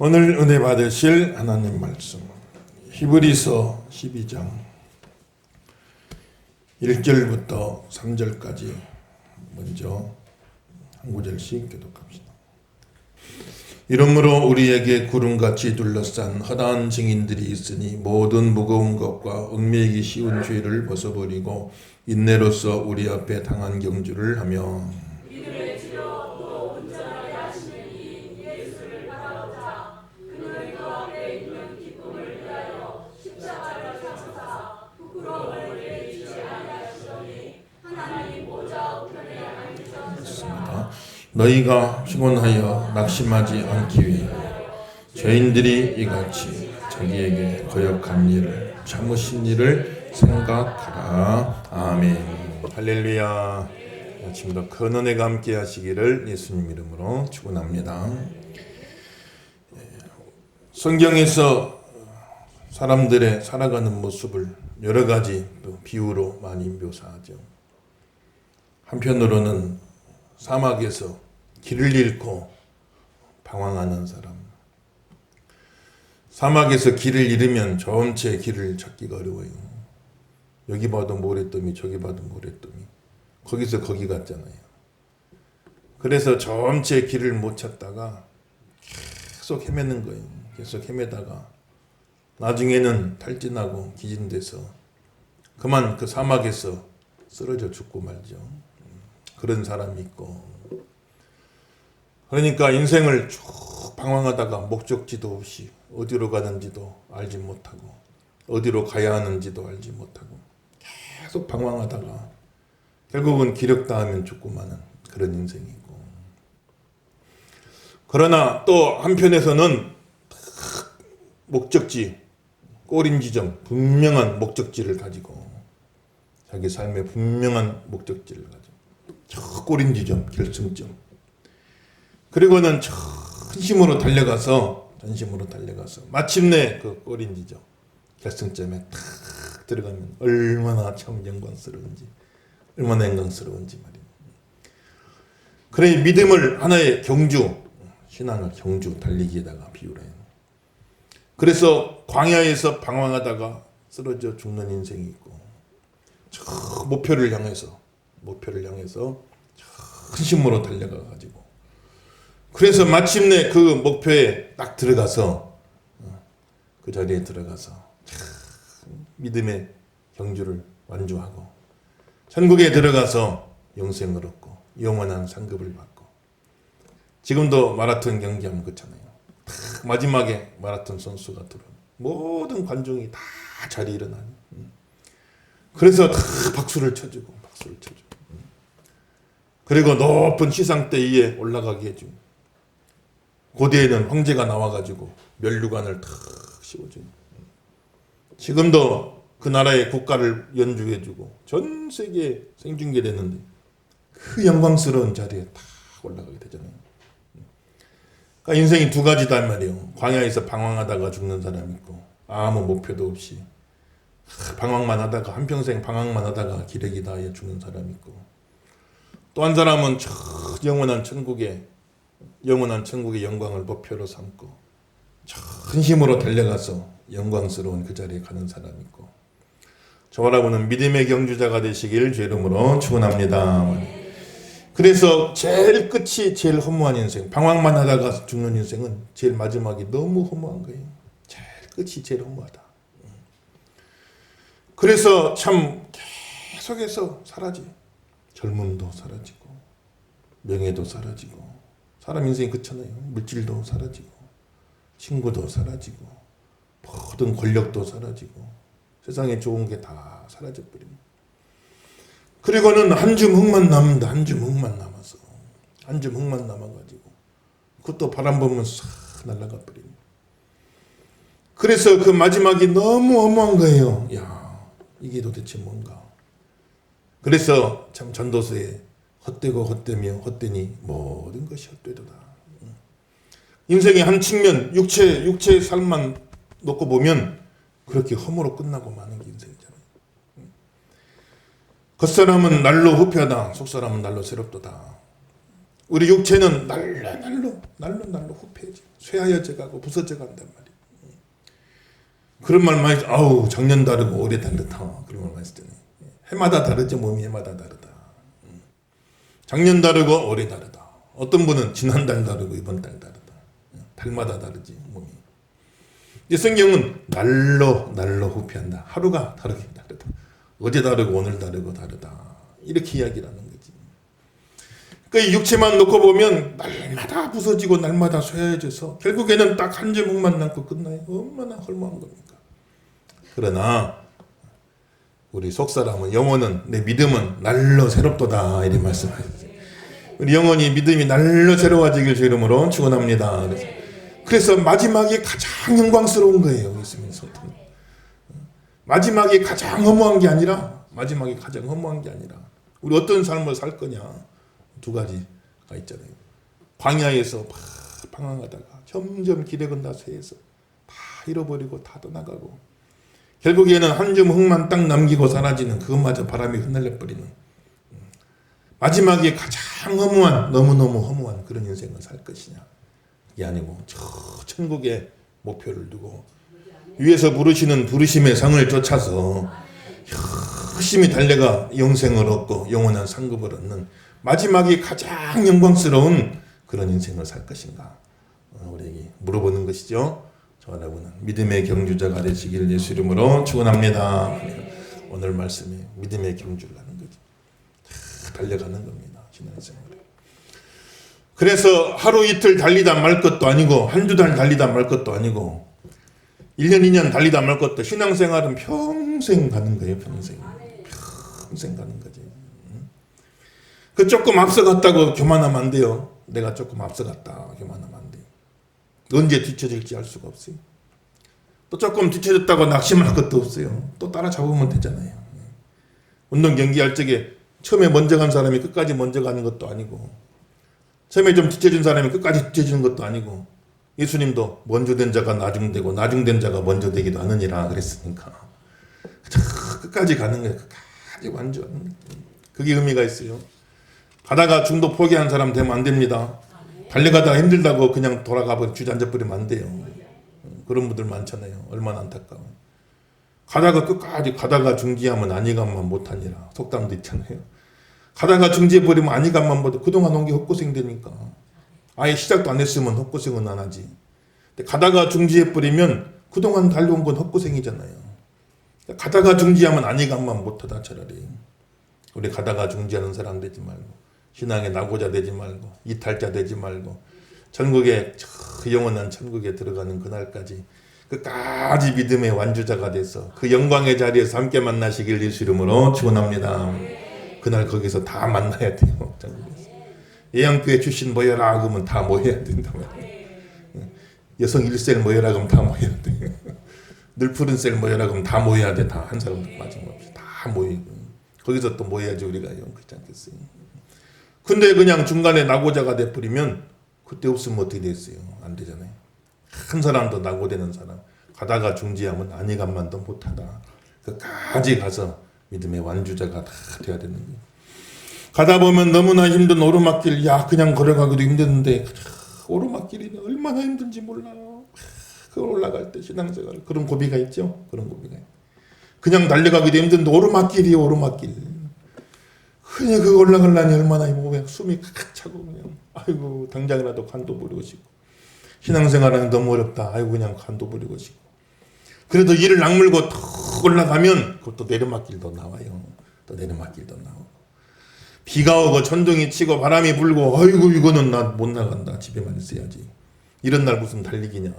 오늘 은혜 받으실 하나님 말씀 히브리서 12장 1절부터 3절까지 먼저 한 구절씩 교독합시다. 이러므로 우리에게 구름같이 둘러싼 허다한 증인들이 있으니 모든 무거운 것과 얽매이기 쉬운 죄를 벗어버리고 인내로서 우리 앞에 당한 경주를 하며 너희가 피곤하여 낙심하지 않기 위해 죄인들이 이같이 자기에게 거역한 일을 참으신 일을 생각하라. 아멘. 할렐루야. 아침부터 큰 은혜가 함께 하시기를 예수님 이름으로 축원합니다. 성경에서 사람들의 살아가는 모습을 여러 가지 또 비유로 많이 묘사하죠. 한편으로는 사막에서 길을 잃고 방황하는 사람. 사막에서 길을 잃으면 전체 길을 찾기가 어려워요. 여기 봐도 모래더미, 저기 봐도 모래더미. 거기서 거기 갔잖아요. 그래서 전체 길을 못 찾다가 계속 헤매는 거예요. 계속 헤매다가 나중에는 탈진하고 기진돼서 그만 그 사막에서 쓰러져 죽고 말죠. 그런 사람이 있고, 그러니까 인생을 쭉 방황하다가 목적지도 없이 어디로 가는지도 알지 못하고 어디로 가야 하는지도 알지 못하고 계속 방황하다가 결국은 기력다하면 죽고 마는 그런 인생이 있고, 그러나 또 한편에서는 목적지, 꼬린 지점, 분명한 목적지를 가지고 자기 삶의 분명한 목적지를 가지고 저 꼬린 지점, 결승점. 그리고는 전심으로 달려가서 마침내 그 꼬린 지점, 결승점에 탁 들어가면 얼마나 참 영광스러운지, 얼마나 영광스러운지 말이에요. 그래 믿음을 하나의 경주, 신앙을 경주, 달리기에다가 비유를 해요. 그래서 광야에서 방황하다가 쓰러져 죽는 인생이 있고, 저 목표를 향해서 전심으로 달려가가지고, 그래서 마침내 그 목표에 딱 들어가서 그 자리에 들어가서 믿음의 경주를 완주하고 천국에 들어가서 영생을 얻고 영원한 상급을 받고, 지금도 마라톤 경기하면 그렇잖아요. 마지막에 마라톤 선수가 들어오면 모든 관중이 다 자리에 일어나요. 그래서 다 박수를 쳐주고 그리고 높은 시상대 위에 올라가게 해주고, 고대에는 황제가 나와가지고 면류관을 탁 씌워주고, 지금도 그 나라의 국가를 연주해주고 전 세계에 생중계됐는데 그 영광스러운 자리에 탁 올라가게 되잖아요. 그러니까 인생이 두 가지다 말이에요. 광야에서 방황하다가 죽는 사람이 있고, 아무 목표도 없이 방황만 하다가, 한평생 방황만 하다가 기력이 다해 죽는 사람이 있고, 또 한 사람은 영원한 천국의 영광을 목표로 삼고 전심으로 달려가서 영광스러운 그 자리에 가는 사람이 있고, 저와 여러분은 믿음의 경주자가 되시길 주 이름으로 축원합니다. 그래서 제일 끝이 제일 허무한 인생, 방황만 하다가 죽는 인생은 제일 마지막이 너무 허무한 거예요. 제일 끝이 제일 허무하다. 그래서 참 계속해서 사라지. 젊음도 사라지고 명예도 사라지고, 사람 인생이 그렇잖아요. 물질도 사라지고 친구도 사라지고 모든 권력도 사라지고 세상에 좋은 게 다 사라져버립니다. 그리고는 한 줌 흙만 남는다. 한 줌 흙만 남아가지고 그것도 바람 불면 싹 날아가 버립니다. 그래서 그 마지막이 너무 허무한 거예요. 야, 이게 도대체 뭔가. 그래서 참 전도서에 헛되고 헛되며 헛되니 모든 것이 헛되도다. 인생의 한 측면, 육체의 삶만 놓고 보면 그렇게 허무로 끝나고 마는 게 인생이잖아요. 겉사람은 날로 후패하다, 속사람은 날로 새롭도다. 우리 육체는 날로 후패지. 쇠하여져 가고 부서져 간단 말이에요. 그런 말 많이, 아우, 작년 다르고 올해 다르다. 그런 말 많이 쓰잖아요. 해마다 다르죠. 몸이 해마다 다르다. 작년 다르고 올해 다르다. 어떤 분은 지난달 다르고 이번 달 다르다. 달마다 다르지, 몸이. 이 성경은 날로 후패한다. 하루가 다르게 다르다. 어제 다르고 오늘 다르고 다르다. 이렇게 이야기를 하는 거지. 그러니까 육체만 놓고 보면 날마다 부서지고 날마다 쇠해져서 결국에는 딱 한 제목만 남고 끝나요. 얼마나 헐망한 겁니까? 그러나 우리 속사람은 영혼은 내 믿음은 날로 새롭도다 이렇게 말씀하셨어요. 우리 영혼이 믿음이 날로 새로워지길 주 이름으로 축원합니다. 그래서 마지막이 가장 영광스러운 거예요. 예수님 성탄. 마지막이 가장 허무한 게 아니라 우리 어떤 삶을 살 거냐 두 가지가 있잖아요. 광야에서 방황하다가 점점 길에 건너 새에서 다 잃어버리고 다 떠나가고 결국에는 한 줌 흙만 딱 남기고 사라지는 그것마저 바람이 흩날려버리는 마지막에 가장 허무한 너무너무 허무한 그런 인생을 살 것이냐 이게 아니고 저 천국의 목표를 두고 위에서 부르시는 부르심의 상을 쫓아서 열심히 달려가 영생을 얻고 영원한 상급을 얻는 마지막에 가장 영광스러운 그런 인생을 살 것인가 우리에게 물어보는 것이죠. 저 여러분은 믿음의 경주자가 되시길 예수 이름으로 축원합니다. 오늘 말씀이 믿음의 경주를 하는 거죠. 달려가는 겁니다. 신앙생활에. 그래서 하루 이틀 달리다 말 것도 아니고 한두 달 달리다 말 것도 아니고 1년 2년 달리다 말 것도 신앙생활은 평생 가는 거예요. 평생 가는 거지. 그 조금 앞서갔다고 교만하면 안 돼요. 내가 조금 앞서갔다 교만하면 안 돼요. 언제 뒤처질지 알 수가 없어요. 또 조금 뒤처졌다고 낙심할 것도 없어요. 또 따라잡으면 되잖아요. 운동 경기할 적에 처음에 먼저 간 사람이 끝까지 먼저 가는 것도 아니고 처음에 좀 뒤처진 사람이 끝까지 뒤처지는 것도 아니고 예수님도 먼저 된 자가 나중되고 나중된 자가 먼저 되기도 하느니라 그랬으니까 끝까지 가는 거예요. 끝까지 완주하는 거예요. 그게 의미가 있어요. 가다가 중도 포기한 사람 되면 안 됩니다. 달려가다가 힘들다고 그냥 돌아가버리고 주저앉아버리면 안 돼요. 그런 분들 많잖아요. 얼마나 안타까워. 끝까지 가다가 중지하면 안위감만 못하니라. 속담도 있잖아요. 가다가 중지해버리면 안위감만 못해. 그동안 온 게 헛고생 되니까. 아예 시작도 안 했으면 헛고생은 안 하지. 근데 가다가 중지해버리면 그동안 달려온 건 헛고생이잖아요. 가다가 중지하면 안위감만 못하다 차라리. 우리 가다가 중지하는 사람 되지 말고 신앙의 낙오자 되지 말고 이탈자 되지 말고 천국에 그 영원한 천국에 들어가는 그날까지 끝까지 믿음의 완주자가 돼서 그 영광의 자리에서 함께 만나시길 예수 이름으로 축원합니다. 그날 거기서 다 만나야 돼요. 예양교회 출신 모여라 그러면 다 모여야 된다. 여성 1셀 모여라 그러면 다 모여야 돼. 늘 푸른 셀 모여라 그러면 다 모여야 돼. 다 한 사람도 빠짐없이 다 모이고 거기서 또 모여야지 우리가 그렇지 않겠어요. 근데 그냥 중간에 낙오자가 돼버리면 그때 없으면 어떻게 됐어요? 안 되잖아요. 한 사람도 낙오되는 사람 가다가 중지하면 안위감만도 못하다. 끝까지 가서 믿음의 완주자가 다 돼야 되는 거예요. 가다 보면 너무나 힘든 오르막길 그냥 걸어가기도 힘드는데 오르막길이 얼마나 힘든지 몰라요. 그걸 올라갈 때 신앙생활 그런 고비가 있죠. 그런 고비가 그냥 달려가기도 힘든데 오르막길이에요. 오르막길. 그냥 그거 올라가려니 얼마나 몸에 숨이 칵 차고 그냥 아이고 당장이라도 간도 부리고 싶고 신앙생활은 너무 어렵다. 아이고 그냥 간도 부리고 싶고 그래도 이를 악물고 툭 올라가면 그것도 내리막길도 나와요. 또 내리막길도 나오고 비가 오고 천둥이 치고 바람이 불고 아이고 이거는 나 못 나간다. 집에만 있어야지. 이런 날 무슨 달리기냐.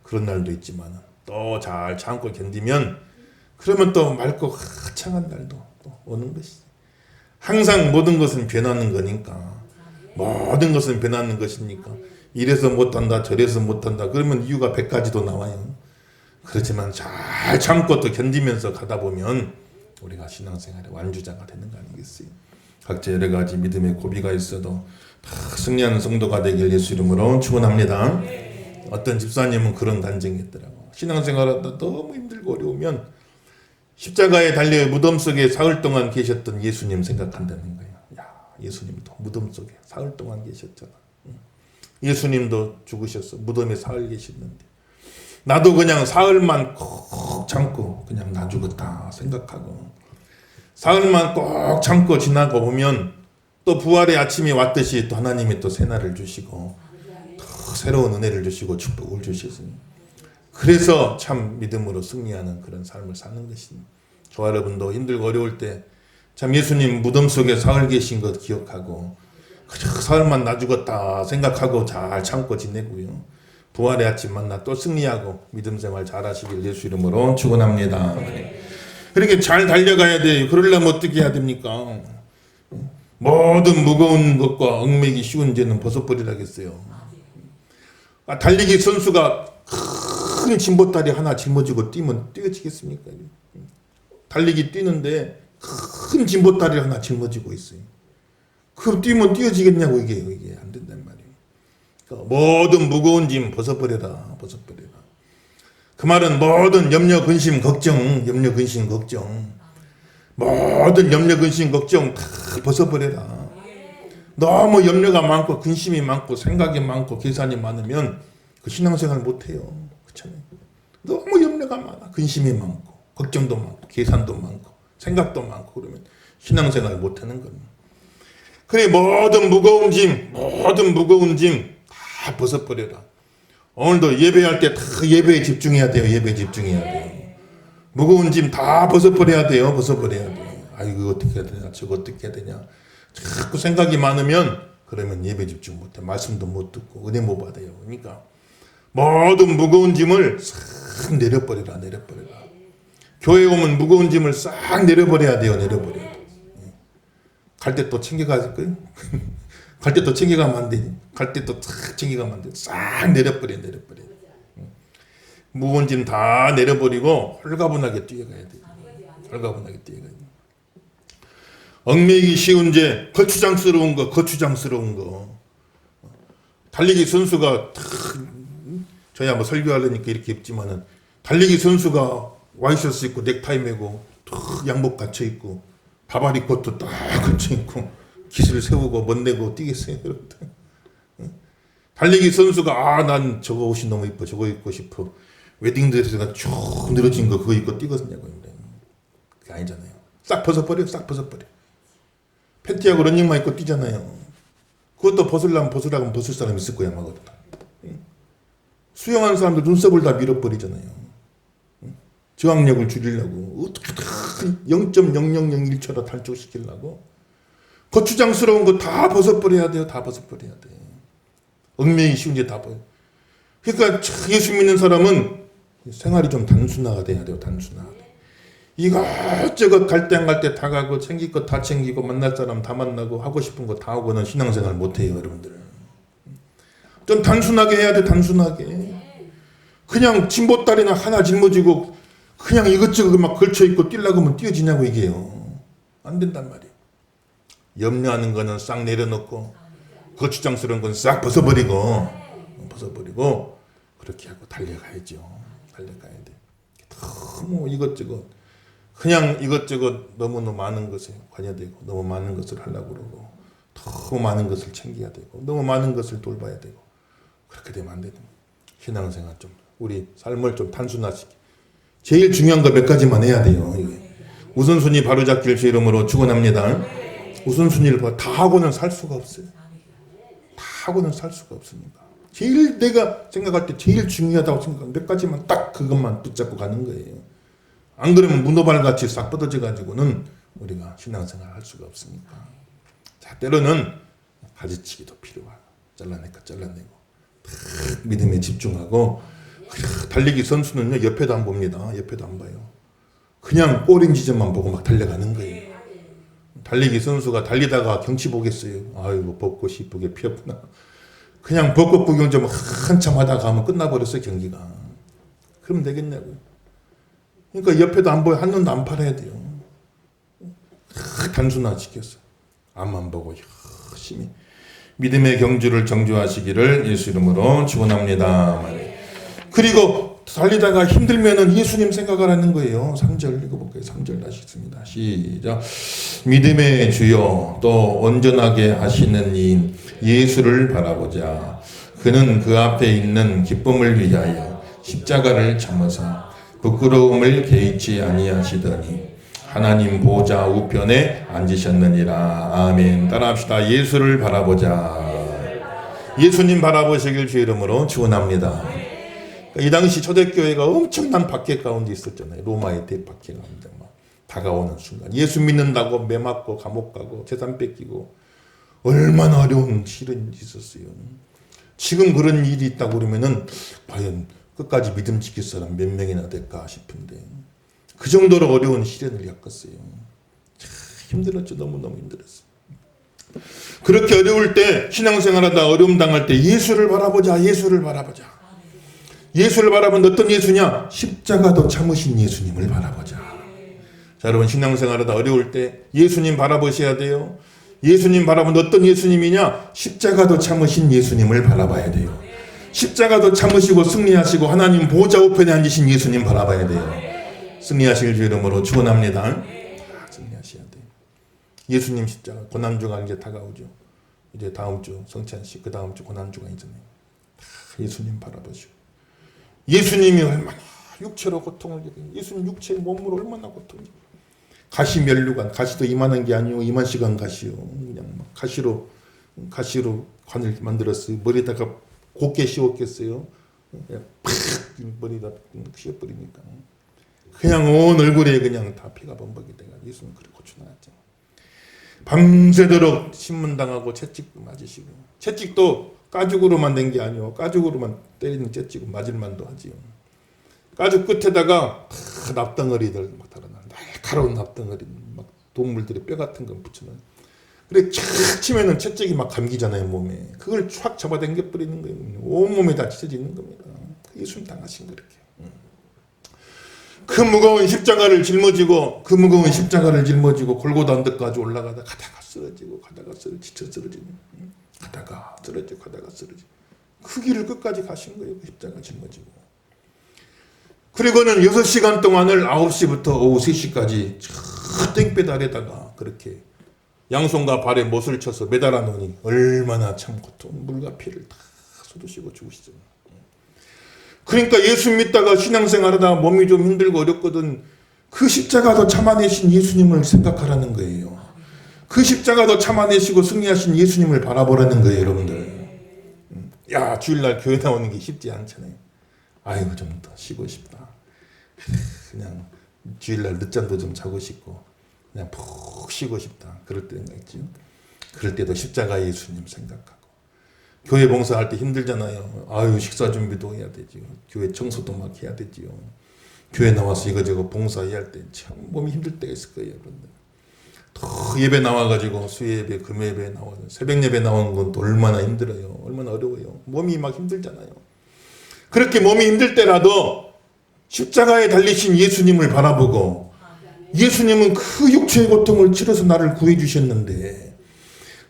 그런 날도 있지만 또 잘 참고 견디면 그러면 또 맑고 화창한 날도 또 오는 것이지. 항상 모든 것은 변하는 거니까 모든 것은 변하는 것이니까 이래서 못한다 저래서 못한다 그러면 이유가 100가지도 나와요. 그렇지만 잘 참고 또 견디면서 가다 보면 우리가 신앙생활의 완주자가 되는 거 아니겠어요. 각자 여러 가지 믿음의 고비가 있어도 다 승리하는 성도가 되길 예수 이름으로 축원합니다. 어떤 집사님은 그런 간증이 있더라고. 신앙생활하다 너무 힘들고 어려우면 십자가에 달려 무덤 속에 사흘 동안 계셨던 예수님 생각한다는 거예요. 예수님도 무덤 속에 사흘 동안 계셨잖아. 예수님도 죽으셨어. 무덤에 사흘 계셨는데 나도 그냥 사흘만 꼭 참고 그냥 나 죽었다 생각하고 사흘만 꼭 참고 지나고 보면 또 부활의 아침이 왔듯이 또 하나님이 또 새날을 주시고 더 새로운 은혜를 주시고 축복을 주시니 그래서 참 믿음으로 승리하는 그런 삶을 사는 것입니다. 저와 여러분도 힘들고 어려울 때 참 예수님 무덤 속에 사흘 계신 것 기억하고 그저 사흘만 나 죽었다 생각하고 잘 참고 지내고요. 부활의 아침 만나 또 승리하고 믿음 생활 잘하시길 예수 이름으로 축원합니다. 그렇게 잘 달려가야 돼요. 그러려면 어떻게 해야 됩니까? 모든 무거운 것과 얽매기 쉬운 죄는 벗어버리라겠어요. 달리기 선수가 큰 진보다리 하나 짊어지고 뛰면 뛰어지겠습니까? 달리기 뛰는데 큰 진보다리 하나 짊어지고 있어요. 그럼 뛰면 뛰어지겠냐고 이게 안 된단 말이에요. 그러니까 모든 무거운 짐 벗어버려라. 그 말은 모든 염려, 근심, 걱정, 모든 염려, 근심, 걱정 다 벗어버려라. 너무 염려가 많고 근심이 많고 생각이 많고 계산이 많으면 그 신앙생활 못해요. 그렇잖아요. 너무 염려가 많아. 근심이 많고 걱정도 많고 계산도 많고 생각도 많고 그러면 신앙생활 못하는 겁니다. 그래 모든 무거운 짐 다 벗어버려라. 오늘도 예배할 때 다 예배에 집중해야 돼요. 무거운 짐 다 벗어버려야 돼요. 아이고 어떻게 해야 되냐 저거 어떻게 해야 되냐 자꾸 생각이 많으면 그러면 예배 집중 못해. 말씀도 못 듣고 은혜 못 받아요. 그러니까 모든 무거운 짐을 싹 내려버려라. 교회 오면 무거운 짐을 싹 내려버려야 돼요. 갈 때 또 챙겨가야 될 거예요. 갈 때 또 챙겨가면 안 되니. 갈 때 또 싹 챙겨가면 안 돼. 싹 내려버려. 무거운 짐 다 내려버리고 홀가분하게 뛰어가야 돼요. 얽매이기 쉬운 죄, 거추장스러운 거. 달리기 선수가 저야 뭐 설교하려니까 이렇게 입지만은 달리기 선수가 와이셔츠 입고 넥타이 매고 탁 양복 갖춰 입고 바바리 코트 딱 갖춰 입고 기술 세우고 멋내고 뛰겠어요, 여러분들. 달리기 선수가 난 저거 옷이 너무 이뻐, 저거 입고 싶어. 웨딩드레스가 쭉 늘어진 거 그거 입고 뛰겠냐고. 그게 아니잖아요. 싹 벗어버려. 팬티하고 러닝만 입고 뛰잖아요. 그것도 벗으려면 벗을 사람 있을 거야, 아마. 수영하는 사람들 눈썹을 다 밀어버리잖아요. 저항력을 줄이려고 어떻게든 0.0001초로 단축시키려고 거추장스러운 거 다 벗어버려야 돼요. 얽매이기 쉬운 게 다 벗어. 그러니까 예수 믿는 사람은 생활이 좀 단순화가 돼야 돼요. 이것저것 갈 때 다 가고 챙길 거 다 챙기고 만날 사람 다 만나고 하고 싶은 거 다 하고는 신앙생활 못해요, 여러분들. 좀 단순하게 해야 돼. 그냥 진보다리나 하나 짊어지고 그냥 이것저것 막 걸쳐 입고 뛰려고 하면 뛰어지냐고 이게요. 안 된단 말이에요. 염려하는 거는 싹 내려놓고 거추장스러운 건 싹 벗어버리고 그렇게 하고 달려가야죠. 달려가야 돼. 너무 이것저것 너무 많은 것에 관여되고 너무 많은 것을 하려고 그러고 너무 많은 것을 챙겨야 되고 너무 많은 것을 돌봐야 되고 그렇게 되면 안 됩니다. 신앙생활 좀 우리 삶을 좀 단순화시키. 제일 중요한 거 몇 가지만 해야 돼요. 우선순위 바로잡길 주 이름으로 축원합니다. 우선순위를 다 하고는 살 수가 없어요. 제일 내가 생각할 때 제일 중요하다고 생각하는 몇 가지만 딱 그것만 붙잡고 가는 거예요. 안 그러면 문어발같이 싹 뻗어져 가지고는 우리가 신앙생활 할 수가 없으니까. 자, 때로는 가지치기도 필요하고 잘라내고 믿음에 집중하고. 달리기 선수는요 옆에도 안 봅니다. 옆에도 안 봐요. 그냥 꼬린 지점만 보고 막 달려가는 거예요. 달리기 선수가 달리다가 경치 보겠어요. 아이고 벚꽃이 이쁘게 피었구나. 그냥 벚꽃 구경 좀 한참 하다가 가면 끝나버렸어요, 경기가. 그럼 되겠냐고요. 그러니까 옆에도 안 보여. 한눈도 안 팔아야 돼요. 단순화시켰어요. 앞만 보고 열심히 믿음의 경주를 정주하시기를 예수 이름으로 축원합니다. 그리고 달리다가 힘들면은 예수님 생각을 하는 거예요. 3절 읽어볼게요. 3절 하시겠습니다. 시작. 믿음의 주여 또 온전하게 하시는 이 예수를 바라보자. 그는 그 앞에 있는 기쁨을 위하여 십자가를 참으사 부끄러움을 개의치 아니하시더니 하나님 보좌 우편에 앉으셨느니라. 아멘. 따라합시다. 예수를 바라보자. 예수님 바라보시길 주 이름으로 축원합니다. 이 당시 초대교회가 엄청난 박해 가운데 있었잖아요. 로마의 대박해 가운데 막 다가오는 순간 예수 믿는다고 매 맞고 감옥 가고 재산 뺏기고 얼마나 어려운 시련이 있었어요. 지금 그런 일이 있다고 그러면은 과연 끝까지 믿음 지킬 사람 몇 명이나 될까 싶은데 그 정도로 어려운 시련을 겪었어요. 참 힘들었죠. 너무너무 힘들었어요. 그렇게 어려울 때 신앙생활하다 어려움 당할 때 예수를 바라보자. 예수를 바라보자. 예수를 바라보면 어떤 예수냐? 십자가도 참으신 예수님을 바라보자. 자, 여러분 신앙생활하다 어려울 때 예수님 바라보셔야 돼요. 예수님 바라보면 어떤 예수님이냐? 십자가도 참으신 예수님을 바라봐야 돼요. 십자가도 참으시고 승리하시고 하나님 보좌 우편에 앉으신 예수님 바라봐야 돼요. 승리하실 주 이름으로 축원합니다. 승리하셔야 돼요. 예수님 십자가 고난주가 이제 다가오죠. 이제 다음 주 성찬식 그 다음 주 고난주가 있잖아요. 예수님 바라보시고 예수님이 얼마나 육체로 고통을 겪어요. 예수님 육체의 몸으로 얼마나 고통을 겪어요. 가시 면류관 가시도 이만한 게 아니고 이만 시간 가시요. 그냥 막 가시로 관을 만들었어요. 머리에다가 곱게 씌웠겠어요. 팍 머리다 씌워버리니까 그냥 온 얼굴에 그냥 다 피가 범벅이 돼가 예수님 그렇게 고쳐 나왔죠. 밤새도록 신문당하고 채찍도 맞으시고 채찍도 가죽으로만 된 게 아니고 가죽으로만 때리는 채찍고 맞을 만도 하지요. 가죽 끝에다가 다 납덩어리들 막 달아나 날카로운 납덩어리 막 동물들의 뼈 같은 거 붙여놔. 그래 촥 치면은 채찍이 막 감기잖아요 몸에. 그걸 촥 잡아당겨 버리는 거예요. 온 몸에 다 찢어지는 겁니다. 예수님 당하신 거 이렇게. 그 무거운 십자가를 짊어지고 골고다 언덕까지 올라가다 가다가 쓰러지고 지쳐 쓰러지고 가다가 쓰러지고 그 길을 끝까지 가신 거예요. 그 십자가 짊어지고. 그리고는 6시간 동안을 9시부터 오후 3시까지 저 땡볕 아래다가 그렇게 양손과 발에 못을 쳐서 매달아 놓으니 얼마나 참 고통 물과 피를 다 쏟으시고 죽으시잖아요. 그러니까 예수 믿다가 신앙생활하다 몸이 좀 힘들고 어렵거든 그 십자가도 참아내신 예수님을 생각하라는 거예요. 그 십자가도 참아내시고 승리하신 예수님을 바라보라는 거예요. 여러분들. 야 주일날 교회 나오는 게 쉽지 않잖아요. 아이고 좀 더 쉬고 싶다. 그냥 주일날 늦잠도 좀 자고 싶고 그냥 푹 쉬고 싶다. 그럴 때가 있죠. 그럴 때도 십자가 예수님 생각하고 교회 봉사할 때 힘들잖아요. 아유 식사 준비도 해야 되지요. 교회 청소도 막 해야 되지요. 교회 나와서 이거저거 봉사해야 할 때 참 몸이 힘들 때가 있을 거예요. 여러분들. 또 예배 나와가지고 수예배, 금예배 나와서 새벽 예배 나오는 건 또 얼마나 힘들어요. 얼마나 어려워요. 몸이 막 힘들잖아요. 그렇게 몸이 힘들 때라도 십자가에 달리신 예수님을 바라보고 예수님은 그 육체의 고통을 치러서 나를 구해 주셨는데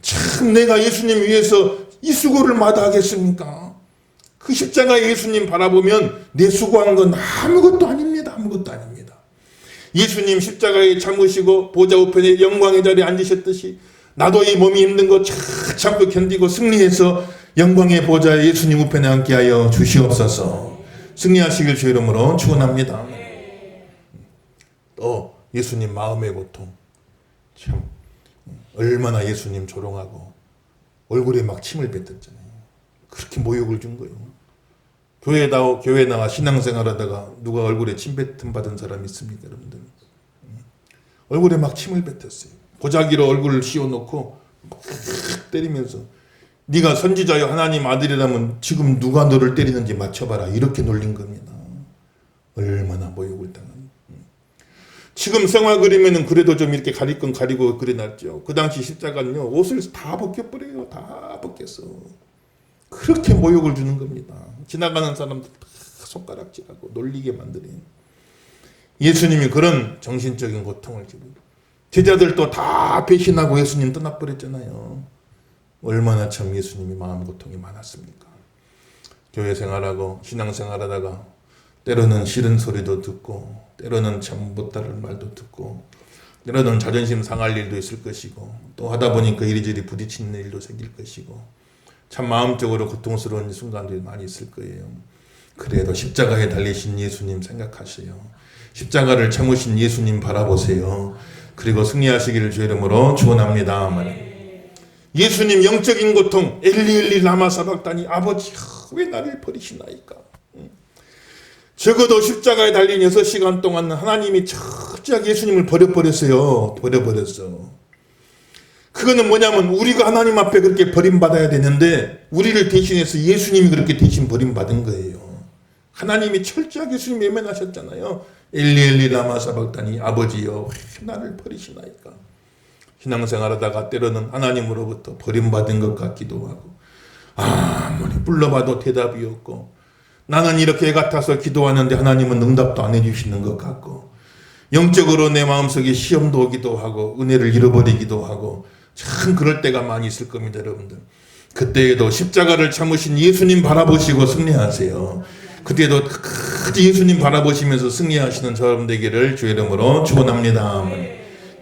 참 내가 예수님 위해서 이 수고를 마다하겠습니까? 그 십자가의 예수님 바라보면 내 수고한 건 아무것도 아닙니다. 아무것도 아닙니다. 예수님 십자가에 참으시고 보좌 우편에 영광의 자리에 앉으셨듯이 나도 이 몸이 힘든 거 참고 견디고 승리해서 영광의 보좌에 예수님 우편에 앉게 하여 주시옵소서. 승리하시길 주 이름으로 축원합니다. 또 예수님 마음의 고통 참 얼마나 예수님 조롱하고 얼굴에 막 침을 뱉었잖아요. 그렇게 모욕을 준 거예요. 교회 나와 신앙생활하다가 누가 얼굴에 침 뱉음 받은 사람이 있습니까, 여러분들? 얼굴에 막 침을 뱉었어요. 보자기로 얼굴을 씌워놓고 막 때리면서 네가 선지자여 하나님 아들이라면 지금 누가 너를 때리는지 맞춰봐라. 이렇게 놀린 겁니다. 얼마나 모욕을 당한. 지금 생활 그리면은 그래도 좀 이렇게 가릴 건 가리고 그래 놨죠. 그 당시 십자가는요 옷을 다 벗겨버려요. 다 벗겼어. 그렇게 모욕을 주는 겁니다. 지나가는 사람들 다 손가락질하고 놀리게 만드는 예수님이 그런 정신적인 고통을 주고 제자들도 다 배신하고 예수님 떠나버렸잖아요. 얼마나 참 예수님이 마음 고통이 많았습니까? 교회 생활하고 신앙 생활하다가 때로는 싫은 소리도 듣고, 때로는 참 못다른 말도 듣고, 때로는 자존심 상할 일도 있을 것이고, 또 하다 보니까 이리저리 부딪히는 일도 생길 것이고, 참 마음적으로 고통스러운 순간들이 많이 있을 거예요. 그래도 십자가에 달리신 예수님 생각하세요. 십자가를 참으신 예수님 바라보세요. 그리고 승리하시기를 주 이름으로 축원합니다. 예수님 영적인 고통, 엘리 라마 사박다니, 아버지 왜 나를 버리시나이까. 적어도 십자가에 달린 6시간 동안 하나님이 철저하게 예수님을 버려버렸어요. 그거는 뭐냐면 우리가 하나님 앞에 그렇게 버림받아야 되는데 우리를 대신해서 예수님이 그렇게 대신 버림받은 거예요. 하나님이 철저하게 예수님 외면하셨잖아요. 엘리 라마 사박다니, 아버지여 왜 나를 버리시나이까. 신앙생활하다가 때로는 하나님으로부터 버림받은 것 같기도 하고, 아무리 불러봐도 대답이 없고, 나는 이렇게 애 같아서 기도하는데 하나님은 응답도 안 해주시는 것 같고, 영적으로 내 마음속에 시험도 오기도 하고 은혜를 잃어버리기도 하고, 참 그럴 때가 많이 있을 겁니다. 여러분들, 그때에도 십자가를 참으신 예수님 바라보시고 승리하세요. 그때도 끝까지 예수님 바라보시면서 승리하시는 저여러분 되기를 주의 이름으로 축원합니다.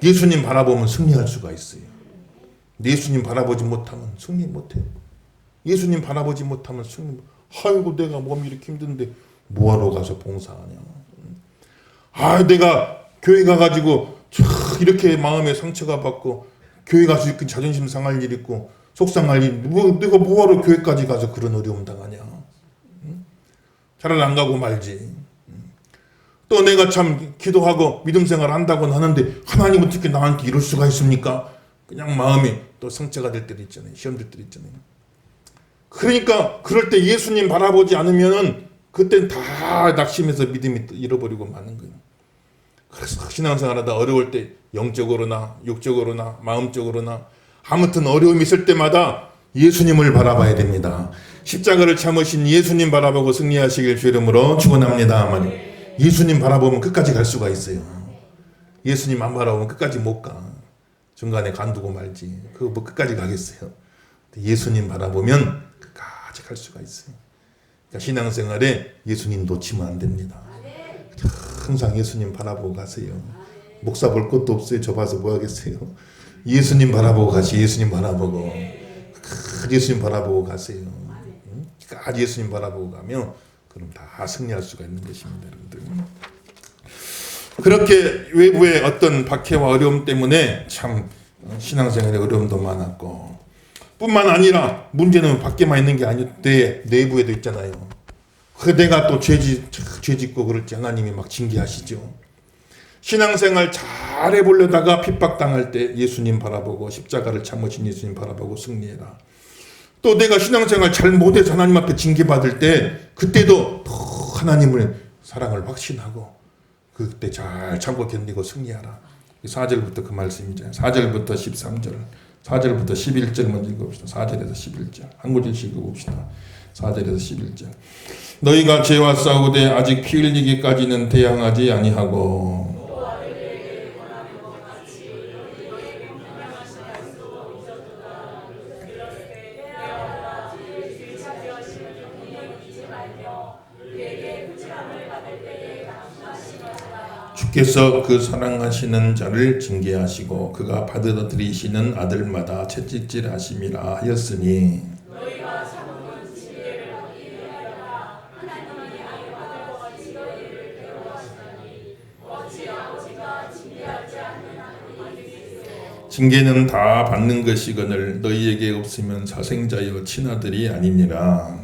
예수님 바라보면 승리할 수가 있어요. 예수님 바라보지 못하면 승리 못해요. 예수님 바라보지 못하면 승리 못해요. 아이고 내가 몸이 이렇게 힘든데 뭐하러 가서 봉사하냐. 내가 교회 가가지고 이렇게 마음에 상처가 받고 교회 가서 이렇게 자존심 상할 일 있고 속상할 일, 내가 뭐하러 교회까지 가서 그런 어려움 당하냐. 차라리 안 가고 말지. 또 내가 참 기도하고 믿음 생활 한다고는 하는데 하나님 어떻게 나한테 이럴 수가 있습니까? 그냥 마음이 또 상처가 될 때도 있잖아요. 시험 될 때도 있잖아요. 그러니까 그럴 때 예수님 바라보지 않으면은 그때는 다 낙심해서 믿음이 잃어버리고 마는 거예요. 그래서 신앙생활하다 어려울 때 영적으로나 육적으로나 마음적으로나 아무튼 어려움이 있을 때마다 예수님을 바라봐야 됩니다. 십자가를 참으신 예수님 바라보고 승리하시길 주 이름으로 축원합니다. 예수님 바라보면 끝까지 갈 수가 있어요. 예수님 안 바라보면 끝까지 못 가. 중간에 간두고 말지. 그거 뭐 끝까지 가겠어요. 예수님 바라보면 끝까지 갈 수가 있어요. 그러니까 신앙생활에 예수님 놓치면 안 됩니다. 항상 예수님 바라보고 가세요. 목사 볼 것도 없어요. 저 봐서 뭐 하겠어요. 예수님 바라보고 가시. 예수님 바라보고 예수님 바라보고 가세요. 끝까지 예수님 바라보고 가면 그럼 다 승리할 수가 있는 것입니다. 여러분들. 그렇게 외부의 어떤 박해와 어려움 때문에 참 신앙생활에 어려움도 많았고, 뿐만 아니라 문제는 밖에만 있는 게 아닌데 내부에도 있잖아요. 그 내가 또 죄 짓고 그럴 때 하나님이 막 징계하시죠. 신앙생활 잘 해보려다가 핍박당할 때 예수님 바라보고 십자가를 참으신 예수님 바라보고 승리해라. 또 내가 신앙생활 잘 못해서 하나님 앞에 징계받을 때 그때도 더 하나님을 사랑을 확신하고 그때 잘 참고 견디고 승리하라. 4절부터 그 말씀이죠. 4절부터 13절, 4절부터 11절 먼저 읽어봅시다. 4절에서 11절 한 구절씩 읽어봅시다. 4절에서 11절. 너희가 죄와 싸우되 아직 피 흘리기까지는 대항하지 아니하고 주께서 그 사랑하시는 자를 징계하시고 그가 받아들이시는 아들마다 채찍질하심이라 하였으니 너희가 참음은 징계를 받기 위하여라. 하나님이 아이와 같이 너희를 괴로워하시나니 어찌 아버지가 징계하지 않는 아들이 있으리요. 징계는 다 받는 것이거늘 너희에게 없으면 사생자여 친아들이 아니니라.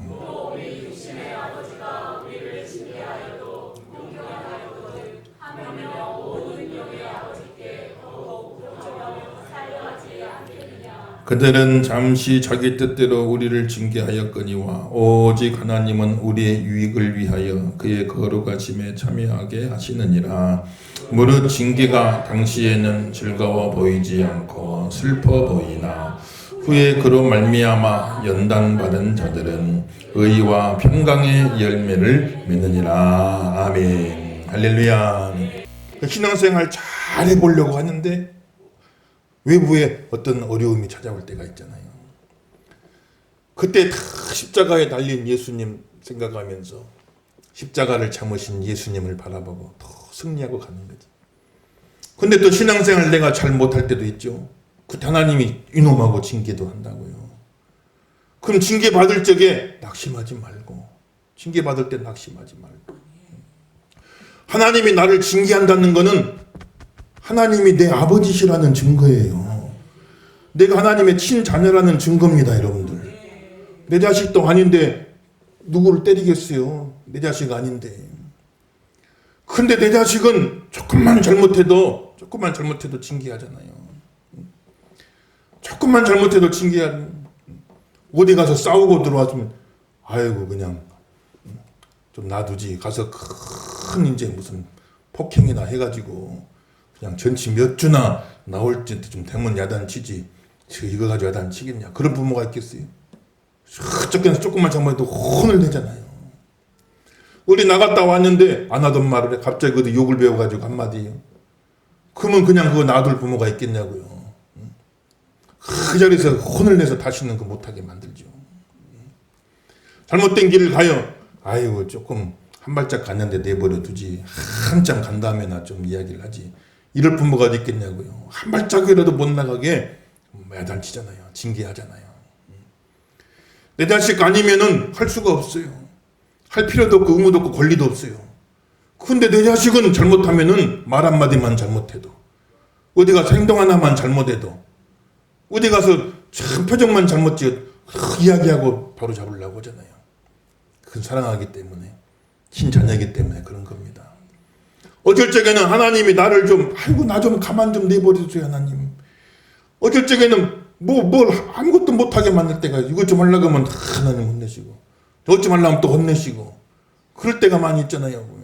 그들은 잠시 자기 뜻대로 우리를 징계하였거니와 오직 하나님은 우리의 유익을 위하여 그의 거룩하심에 참여하게 하시느니라. 무릇 징계가 당시에는 즐거워 보이지 않고 슬퍼 보이나 후에 그로 말미암아 연단받은 자들은 의와 평강의 열매를 맺느니라. 아멘. 할렐루야. 신앙생활 잘 해보려고 하는데 외부에 어떤 어려움이 찾아올 때가 있잖아요. 그때 다 십자가에 달린 예수님 생각하면서 십자가를 참으신 예수님을 바라보고 더 승리하고 가는 거지. 근데 또 신앙생활 내가 잘 못할 때도 있죠. 그 하나님이 이놈하고 징계도 한다고요. 그럼 징계 받을 적에 낙심하지 말고, 징계 받을 때 낙심하지 말고. 하나님이 나를 징계한다는 것은 하나님이 내 아버지시라는 증거예요. 내가 하나님의 친자녀라는 증거입니다, 여러분들. 내 자식도 아닌데 누구를 때리겠어요? 내 자식 아닌데. 근데 내 자식은 조금만 잘못해도 징계하잖아요. 조금만 잘못해도 징계하는. 어디 가서 싸우고 들어왔으면 아이고 그냥 좀 놔두지. 가서 큰 이제 무슨 폭행이나 해가지고 그냥 전치 몇 주나 나올 때 좀 대문 야단치지. 이거 가지고 야단치겠냐. 그런 부모가 있겠어요. 저쪽에서 조금만 잘못해도 혼을 내잖아요. 우리 나갔다 왔는데 안 하던 말을 해. 갑자기 어디 욕을 배워가지고 한마디. 그러면 그냥 그거 놔둘 부모가 있겠냐고요. 그 자리에서 혼을 내서 다시는 그 못하게 만들죠. 잘못된 길을 가요. 아이고 조금 한 발짝 갔는데 내버려 두지. 한참 간 다음에나 좀 이야기를 하지. 이럴 부모가 있겠냐고요. 한 발짝이라도 못 나가게 야단치잖아요. 징계하잖아요. 내 자식 아니면은 할 수가 없어요. 할 필요도 없고 의무도 없고 권리도 없어요. 근데 내 자식은 잘못하면은 말 한마디만 잘못해도, 어디 가서 행동 하나만 잘못해도, 어디 가서 참 표정만 잘못 지어 이야기하고 바로 잡으려고 하잖아요. 그건 사랑하기 때문에, 친자녀이기 때문에 그런 겁니다. 어쩔 적에는 하나님이 나를 좀 아이고 나 좀 가만 좀 내버려주세요 하나님. 어쩔 적에는 뭘 아무것도 못하게 만들 때가 이것 좀 하려고 하면 하나님 혼내시고, 저것 좀 하려면 또 혼내시고, 그럴 때가 많이 있잖아요.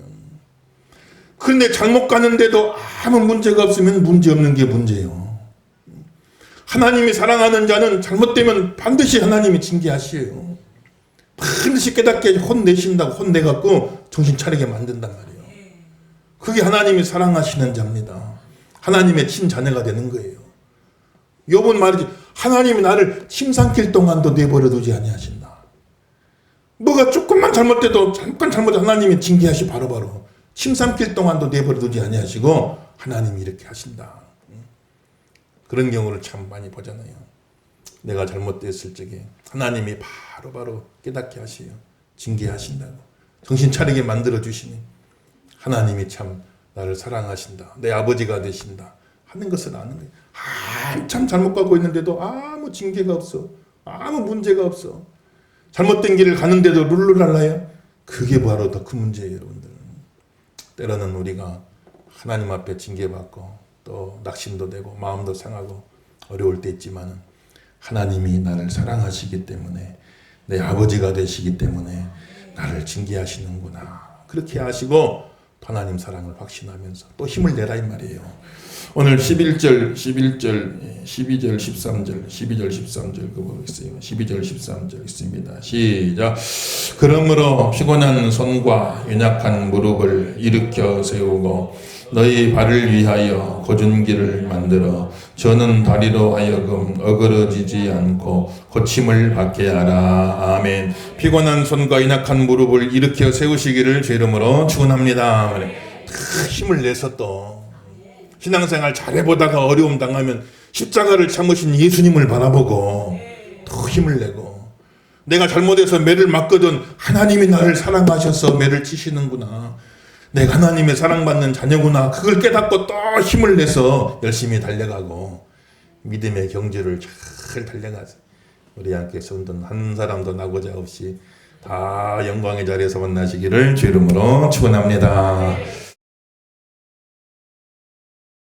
그런데 잘못 가는데도 아무 문제가 없으면 문제 없는 게 문제예요. 하나님이 사랑하는 자는 잘못되면 반드시 하나님이 징계하시에요. 반드시 깨닫게 혼내신다고, 혼내갖고 정신 차리게 만든단 말이에요. 그게 하나님이 사랑하시는 자입니다. 하나님의 친자녀가 되는 거예요. 욥은 말이지, 하나님이 나를 침상길 동안도 내버려 두지 아니하신다. 뭐가 조금만 잘못돼도 잠깐 잘못해 하나님이 징계하시 바로바로 침상길 동안도 내버려 두지 아니하시고 하나님이 이렇게 하신다. 그런 경우를 참 많이 보잖아요. 내가 잘못됐을 적에 하나님이 바로바로 깨닫게 하시요. 징계하신다고. 정신 차리게 만들어 주시니 하나님이 참 나를 사랑하신다. 내 아버지가 되신다. 하는 것을 아는 거예요. 한참 잘못 가고 있는데도 아무 징계가 없어. 아무 문제가 없어. 잘못된 길을 가는데도 룰루랄라요. 그게 바로 더 큰 문제예요, 여러분들. 때로는 우리가 하나님 앞에 징계받고 또 낙심도 되고 마음도 상하고 어려울 때 있지만 하나님이 나를 사랑하시기 때문에, 내 아버지가 되시기 때문에 나를 징계하시는구나. 그렇게 하시고 하나님 사랑을 확신하면서 또 힘을 내라 이 말이에요. 오늘 11절, 12절, 13절 그거 있어요. 12절, 13절 있습니다. 시작. 그러므로 피곤한 손과 연약한 무릎을 일으켜 세우고 너희 발을 위하여 고준 길을 만들어 저는 다리로 하여금 어그러지지 않고 고침을 받게 하라. 아멘. 피곤한 손과 연약한 무릎을 일으켜 세우시기를 주 이름으로 축원합니다. 힘을 내서 또 신앙생활 잘해보다가 어려움 당하면 십자가를 참으신 예수님을 바라보고 더 힘을 내고, 내가 잘못해서 매를 맞거든 하나님이 나를 사랑하셔서 매를 치시는구나. 내가 하나님의 사랑받는 자녀구나. 그걸 깨닫고 또 힘을 내서 열심히 달려가고 믿음의 경주를 잘 달려가세요. 우리 함께 성도는 한 사람도 나고자 없이 다 영광의 자리에서 만나시기를 주 이름으로 축원합니다.